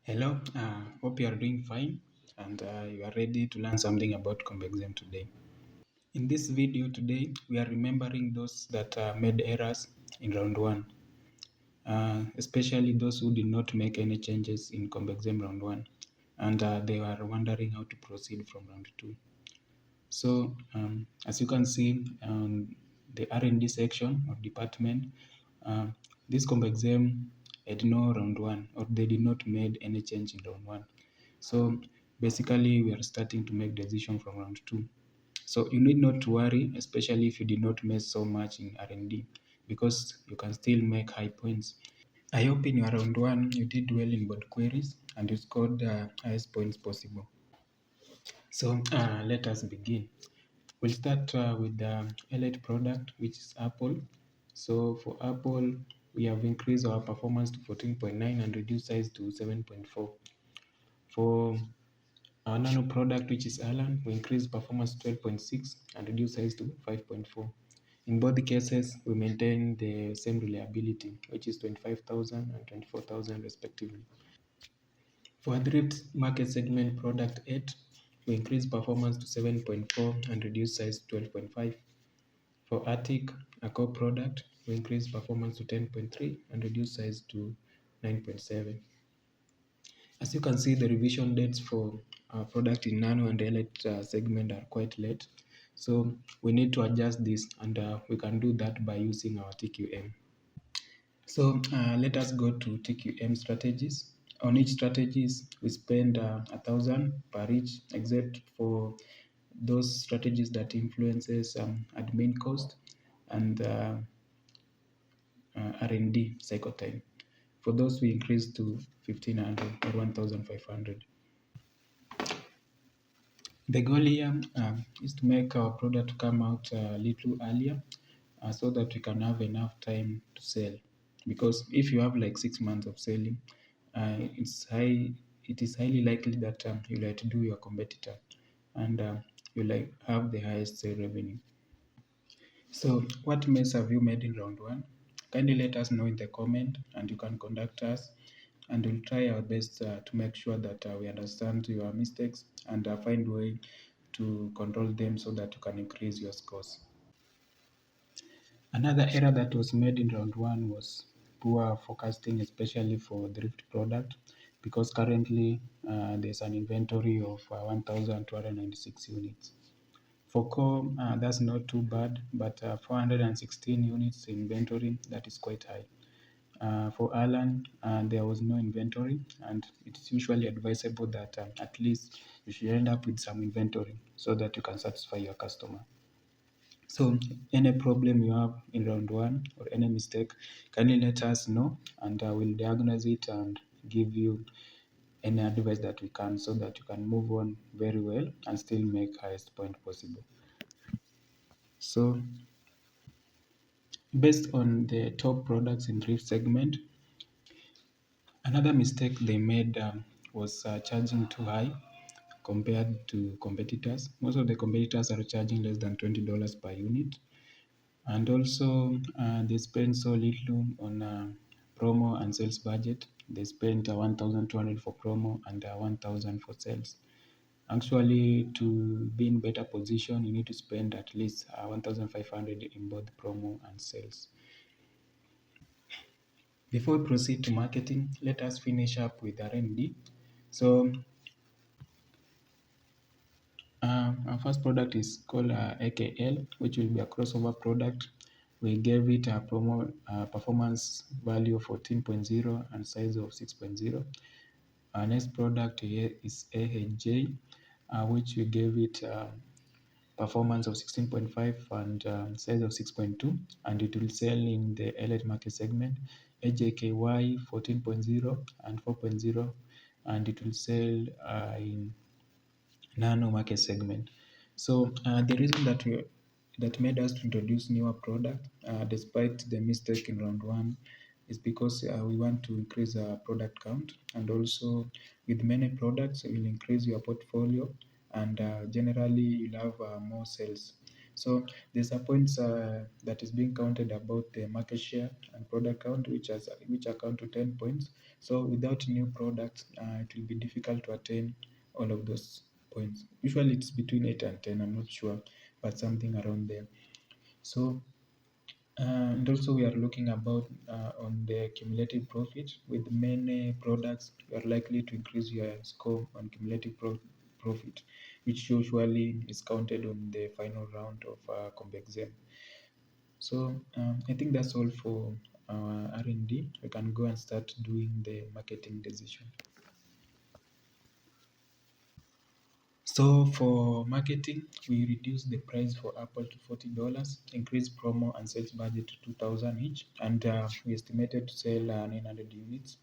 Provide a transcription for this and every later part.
Hello, hope you are doing fine and you are ready to learn something about CompXM today. In this video today, we are remembering those that made errors in round 1, especially those who did not make any changes in CompXM round 1 and they were wondering how to proceed from round 2. So as you can see on the R&D section or department, uh, this CompXM had no round 1 or they did not made any change in round 1. So basically we are starting to make decision from round 2. So you need not to worry, especially if you did not make so much in R&D, because you can still make high points. I hope in your round 1 you did well in board queries and you scored the highest points possible. So let us begin. We'll start with the elite product, which is Apple. So for Apple, we have increased our performance to 14.9 and reduced size to 7.4. For our nano product, which is Alan, we increased performance to 12.6 and reduced size to 5.4. In both cases, we maintain the same reliability, which is 25,000 and 24,000 respectively. For thrift market segment product 8, we increased performance to 7.4 and reduced size to 12.5. For Arctic, a core product, we increased performance to 10.3 and reduced size to 9.7. As you can see, the revision dates for our product in nano and elite segment are quite late. So we need to adjust this and we can do that by using our TQM. So let us go to Tqm Strategies. On each strategies, we spend 1,000 per each, except for those strategies that influences admin cost and R&D cycle time. For those, we increase to 1,500 or 1,500. The goal here is to make our product come out a little earlier so that we can have enough time to sell. Because if you have like 6 months of selling, it is highly likely that you'll outdo your competitor and you'll have the highest sale revenue. So what mess have you made in round 1? Kindly let us know in the comment and you can contact us and we'll try our best to make sure that we understand your mistakes and find a way to control them so that you can increase your scores. Another error that was made in round 1 was poor forecasting, especially for thrift product, because currently there's an inventory of 1,296 units. For core, that's not too bad, but 416 units inventory, that is quite high. For Alan, there was no inventory, and it's usually advisable that at least you should end up with some inventory so that you can satisfy your customer. So any problem you have in round 1 or any mistake, kindly let us know and we'll diagnose it and give you any advice that we can so that you can move on very well and still make highest point possible. So based on the top products in thrift segment, another mistake they made was charging too high compared to competitors. Most of the competitors are charging less than $20 per unit. And also, they spend so little on promo and sales budget. They spent 1,200 for promo and 1,000 for sales. Actually, to be in better position, you need to spend at least 1,500 in both promo and sales. Before we proceed to marketing, let us finish up with R&D. So our first product is called AKL, which will be a crossover product. We gave it a promo performance value of 14.0 and size of 6.0. Our next product here is AHJ, which we gave it performance of 16.5 and size of 6.2, and it will sell in the elite market segment. AJKY 14.0 and 4.0, and it will sell in nano market segment. So the reason that made us to introduce newer product, despite the mistake in round 1, is because we want to increase our product count, and also with many products, it will increase your portfolio, and generally you'll have more sales. So there's a points that is being counted about the market share and product count, which account to 10 points. So without new products, it will be difficult to attain all of those points. Usually it's between 8 and 10, I'm not sure, but something around there. So and also we are looking about on the cumulative profit. With many products, you are likely to increase your score on cumulative profit, which usually is counted on the final round of CompXM. So I think that's all for R&D. We can go and start doing the marketing decision. So for marketing, we reduce the price for Apple to $40, increase promo and sales budget to 2,000 each, and we estimated to sell 900 units.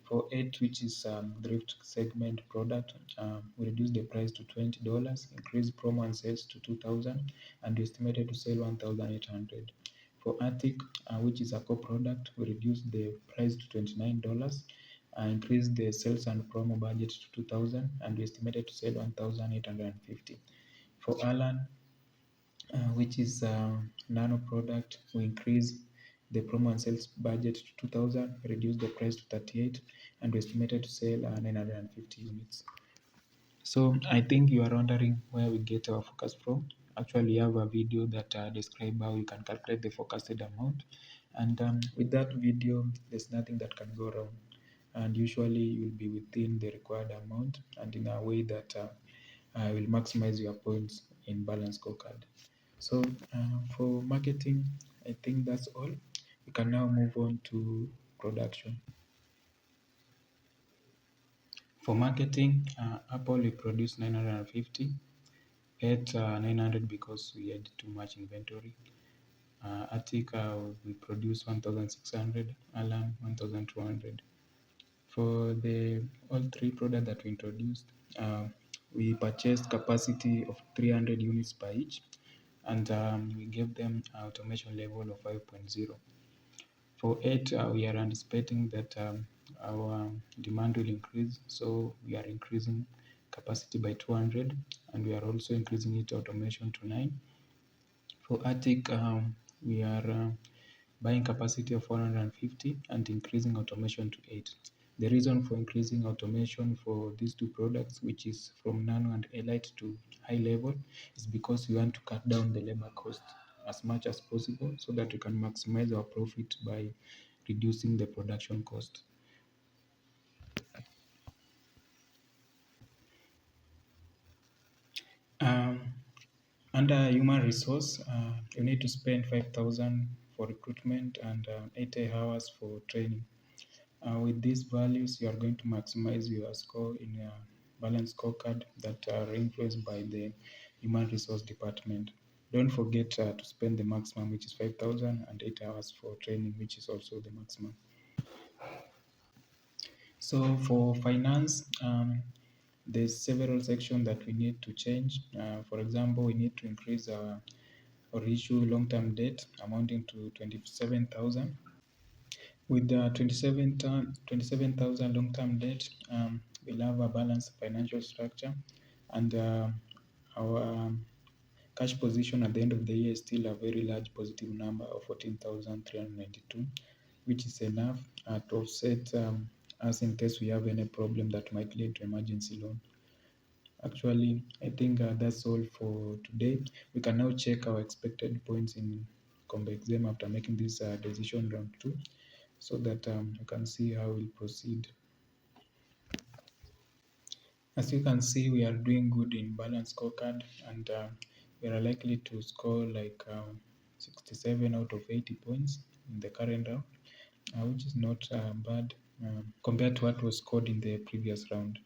For 8, which is thrift segment product, we reduce the price to $20, increase promo and sales to 2,000, and we estimated to sell 1,800. For Attic, which is a core product, we reduce the price to $29, increase the sales and promo budget to 2,000, and we estimated to sell 1,850. For Alan, which is a nano product, we increase the promo and sales budget to 2,000, reduce the price to 38, and we estimated to sell 950 units. So I think you are wondering where we get our focus from. Actually, we have a video that describes how you can calculate the forecasted amount. And with that video, there's nothing that can go wrong. And usually you'll be within the required amount and in a way that will maximize your points in balance scorecard. So for marketing, I think that's all. We can now move on to production. For marketing, Apple will produce 950, at 900 because we had too much inventory. Attic we produce 1,600, Alarm 1,200. For the all three products that we introduced, we purchased capacity of 300 units per each, and we gave them automation level of 5.0. For 8, we are anticipating that our demand will increase, so we are increasing capacity by 200, and we are also increasing it automation to 9. For Attic, we are buying capacity of 450 and increasing automation to 8. The reason for increasing automation for these two products, which is from nano and elite to high level, is because we want to cut down the labor cost as much as possible so that we can maximize our profit by reducing the production cost. Under human resource, you need to spend 5,000 for recruitment and 80 hours for training. With these values, you are going to maximize your score in a balanced scorecard that are influenced by the human resource department. Don't forget to spend the maximum, which is 5,000, and 8 hours for training, which is also the maximum. So for finance, there's several sections that we need to change. For example, we need to increase or issue long-term debt amounting to 27,000. With the 27,000 long-term debt, we'll have a balanced financial structure, and our cash position at the end of the year is still a very large positive number of 14,392, which is enough to offset us in case we have any problem that might lead to emergency loan. Actually, I think that's all for today. We can now check our expected points in CompXM after making this decision round 2, so that you can see how we'll proceed. As you can see, we are doing good in balance scorecard, and we are likely to score like 67 out of 80 points in the current round, which is not bad compared to what was scored in the previous round.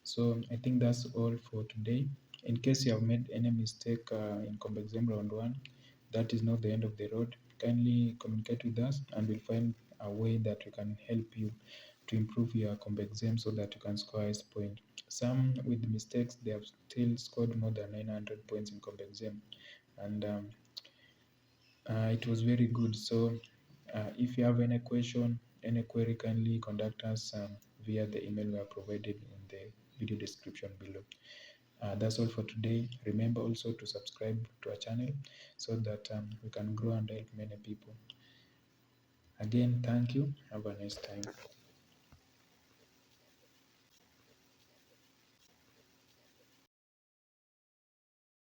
So I think that's all for today. In case you have made any mistake in CompXM round 1, that is not the end of the road. Kindly communicate with us and we'll find a way that we can help you to improve your CompXM so that you can score highest point. Some with mistakes, they have still scored more than 900 points in CompXM, and it was very good. So if you have any question, any query, kindly contact us via the email we have provided in the video description below. That's all for today. Remember also to subscribe to our channel so that we can grow and help many people. Again, thank you. Have a nice time.